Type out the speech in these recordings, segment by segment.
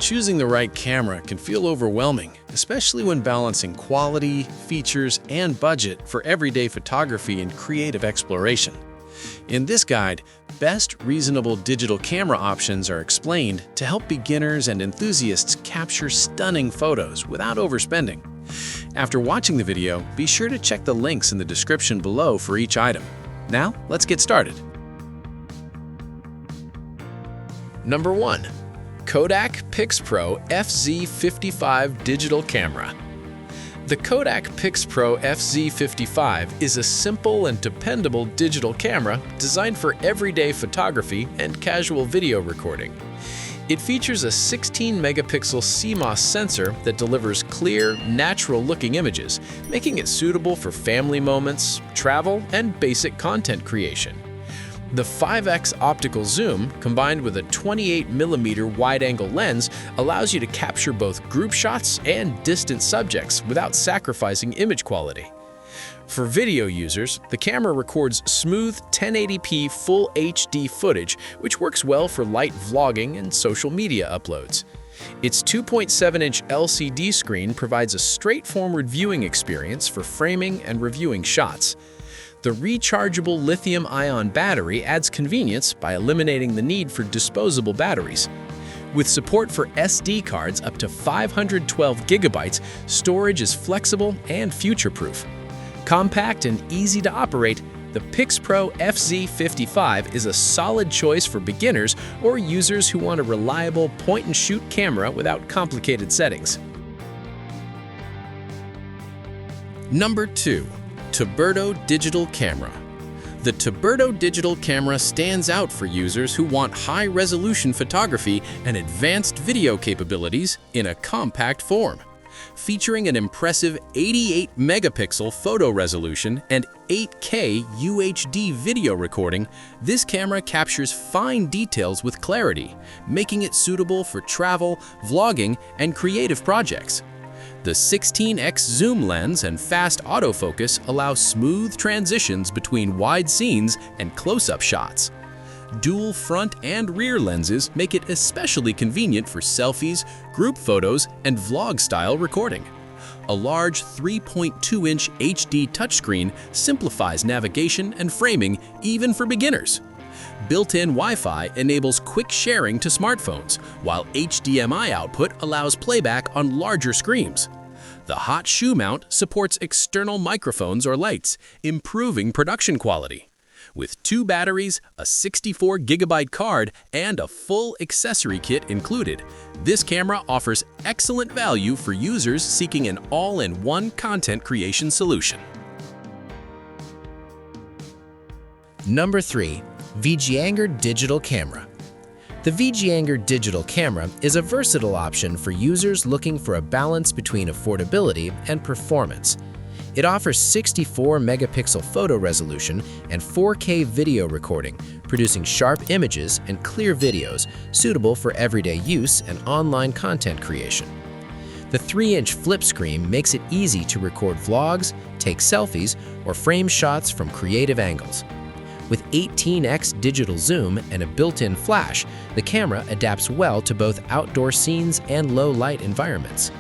Choosing the right camera can feel overwhelming, especially when balancing quality, features, and budget for everyday photography and creative exploration. In this guide, best reasonable digital camera options are explained to help beginners and enthusiasts capture stunning photos without overspending. After watching the video, be sure to check the links in the description below for each item. Now, let's get started. Number 1. KODAK PIXPRO FZ55 Digital Camera. The KODAK PIXPRO FZ55 is a simple and dependable digital camera designed for everyday photography and casual video recording. It features a 16-megapixel CMOS sensor that delivers clear, natural-looking images, making it suitable for family moments, travel, and basic content creation. The 5x optical zoom, combined with a 28mm wide-angle lens, allows you to capture both group shots and distant subjects without sacrificing image quality. For video users, the camera records smooth 1080p Full HD footage, which works well for light vlogging and social media uploads. Its 2.7-inch LCD screen provides a straightforward viewing experience for framing and reviewing shots. The rechargeable lithium-ion battery adds convenience by eliminating the need for disposable batteries. With support for SD cards up to 512 gigabytes, storage is flexible and future-proof. Compact and easy to operate, the PIXPRO FZ55 is a solid choice for beginners or users who want a reliable point-and-shoot camera without complicated settings. Number 2. Toberto Digital Camera. The Toberto digital camera stands out for users who want high-resolution photography and advanced video capabilities in a compact form. Featuring an impressive 88-megapixel photo resolution and 8K UHD video recording, this camera captures fine details with clarity, making it suitable for travel, vlogging, and creative projects. The 16x zoom lens and fast autofocus allow smooth transitions between wide scenes and close-up shots. Dual front and rear lenses make it especially convenient for selfies, group photos, and vlog-style recording. A large 3.2-inch HD touchscreen simplifies navigation and framing even for beginners. Built-in Wi-Fi enables quick sharing to smartphones, while HDMI output allows playback on larger screens. The hot shoe mount supports external microphones or lights, improving production quality. With 2 batteries, a 64GB card, and a full accessory kit included, this camera offers excellent value for users seeking an all-in-one content creation solution. Number 3. VJIANGER Digital Camera. The VJIANGER Digital Camera is a versatile option for users looking for a balance between affordability and performance. It offers 64-megapixel photo resolution and 4K video recording, producing sharp images and clear videos suitable for everyday use and online content creation. The 3-inch flip screen makes it easy to record vlogs, take selfies, or frame shots from creative angles. With 18x digital zoom and a built-in flash, the camera adapts well to both outdoor scenes and low-light environments.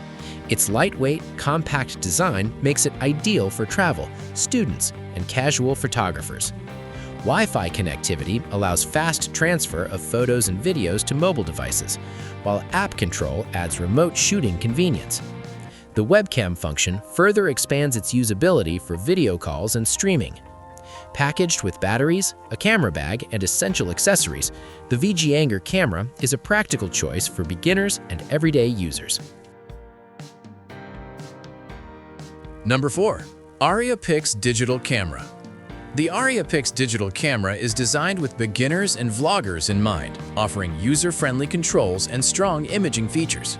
Its lightweight, compact design makes it ideal for travel, students, and casual photographers. Wi-Fi connectivity allows fast transfer of photos and videos to mobile devices, while app control adds remote shooting convenience. The webcam function further expands its usability for video calls and streaming. Packaged with batteries, a camera bag, and essential accessories, the VJIANGER camera is a practical choice for beginners and everyday users. Number 4. AUREAPIX Digital Camera. The AUREAPIX digital camera is designed with beginners and vloggers in mind, offering user-friendly controls and strong imaging features.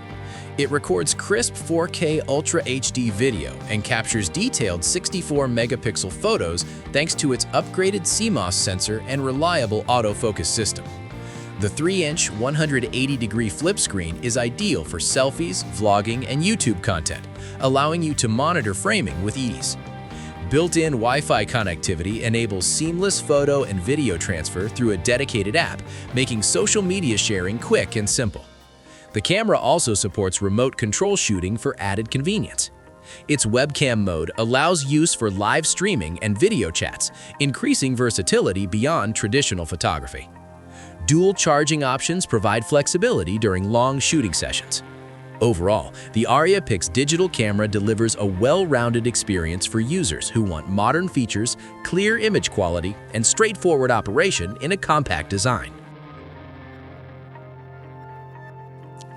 It records crisp 4K Ultra HD video and captures detailed 64-megapixel photos thanks to its upgraded CMOS sensor and reliable autofocus system. The 3-inch 180-degree flip screen is ideal for selfies, vlogging, and YouTube content, allowing you to monitor framing with ease. Built-in Wi-Fi connectivity enables seamless photo and video transfer through a dedicated app, making social media sharing quick and simple. The camera also supports remote control shooting for added convenience. Its webcam mode allows use for live streaming and video chats, increasing versatility beyond traditional photography. Dual charging options provide flexibility during long shooting sessions. Overall, the AUREAPIX digital camera delivers a well-rounded experience for users who want modern features, clear image quality, and straightforward operation in a compact design.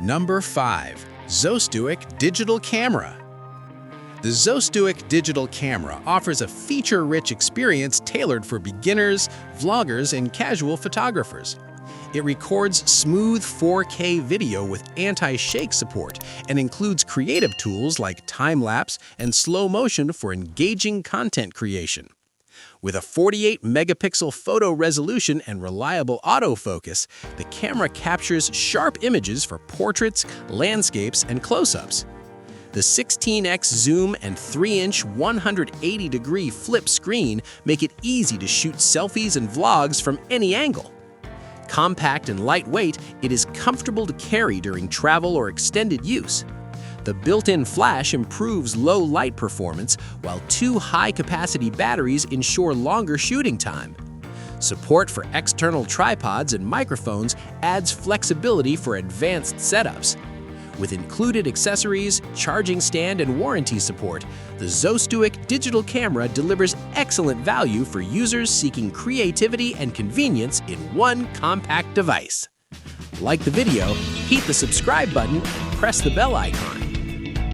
Number 5. Zostuic Digital Camera. The Zostuic digital camera offers a feature-rich experience tailored for beginners, vloggers, and casual photographers. It records smooth 4K video with anti-shake support and includes creative tools like time-lapse and slow motion for engaging content creation. With a 48-megapixel photo resolution and reliable autofocus, the camera captures sharp images for portraits, landscapes, and close-ups. The 16x zoom and 3-inch 180-degree flip screen make it easy to shoot selfies and vlogs from any angle. Compact and lightweight, it is comfortable to carry during travel or extended use. The built-in flash improves low light performance, while 2 high-capacity batteries ensure longer shooting time. Support for external tripods and microphones adds flexibility for advanced setups. With included accessories, charging stand, and warranty support, the Zostuic digital camera delivers excellent value for users seeking creativity and convenience in one compact device. Like the video, hit the subscribe button, and press the bell icon.